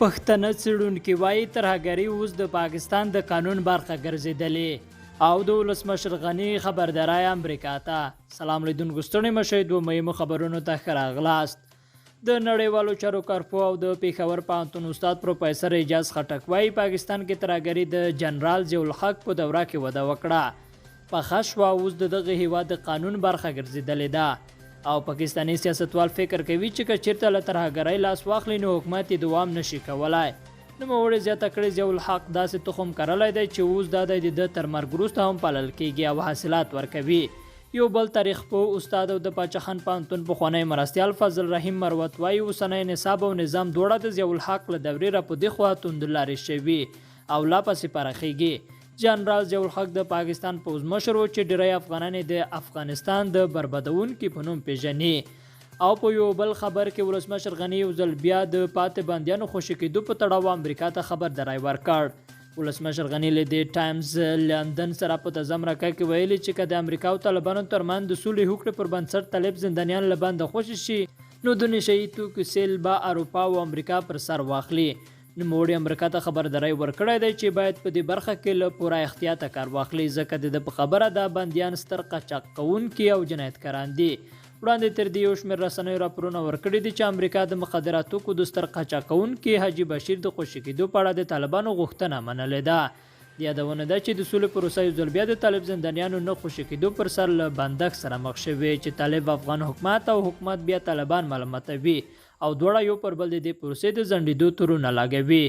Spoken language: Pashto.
پښتنه څېړونکي وایي ترهګري اوس د پاکستان د قانون برخه ګرځېدلې او د ولسمشر غني خبرداری امریکا ته. سلام لیدونکو ستړي مشئ دوه مهمو خبرونو ته ښه راغلاست. د نړیوالو چارو کارپو او د پېښور پوهنتون استاد پروفیسر اعجاز خټک وایي پاکستان کې ترهګري د جنرال ضیاء الحق په دوره کې وده وکړه. پخه شوه اوس د دغه هیواد د قانون برخه ګرځېدلې ده او پاکستانی سیاستوال فکر کوي چې که چیرته له ترهګرۍ لاس واخلي نو حکومت یې دوام نشي کولی. نوموړي زیاته کړې ضیاء الحق داسې تخم کرلی دی چې اوس دا دی د تر مرګ وروسته هم پالل کیږي او حاصلات ورکوي. یو بل تاریخ پوه استاد او د پاچاخان پوهنتون پخوانی مرستیال فضل رحیم مروت وایي اوسنی نصاب او نظام دواړه د ضیاء الحق له دورې را په دې خوا توندلارې شوي او لا پسې پراخیږي. جنرال ضیاء الحق د پاکستان پوځ مشر و چې ډیری افغانان د افغانستان د بربادونکي په نوم پیژني. او په یو بل خبر کې ولسمشر غني یو ځل بیا د پاتې بندیانو خوشي کېدو په تړاو امریکا ته خبرداری ورکړ. ولسمشر غني له د ټایمز لندن سره په تازه مرکه کې ویلي چې که د امریکا او طالبانو ترمنځ د سولې هوکړې پر بنسټ طالب زندانیان له بنده خوشي شي نو د نشهیي توکو سیل به اروپا او امریکا پر سر واخلي. نوموړي امریکا ته خبرداری ورکړی دی چې باید په دې برخه کې له پوره احتیاطه کار واخلي ځکه د ده په خبره دا بندیان ستر قاچاق کوونکي او جنایتکاران دي. وړاندې تر دې یو شمېر رسنیو راپورونه ورکړي دي چې امریکا د مخدره توکو د ستر قاچاق کوونکي حاجي بشیر د خوشي کېدو په اړه د طالبانو غوښتنه منلې ده. یادونه ده چې د سولې پروسه یو ځل بیا د طالب زندانیانو نه خوشي کېدو پر سر له بندښت سره مخ شوې چې طالب افغان حکومت او حکومت بیا طالبان ملامتوي او دواړه یو پر بل د دې پروسې د ځنډېدو تورونه لګوي.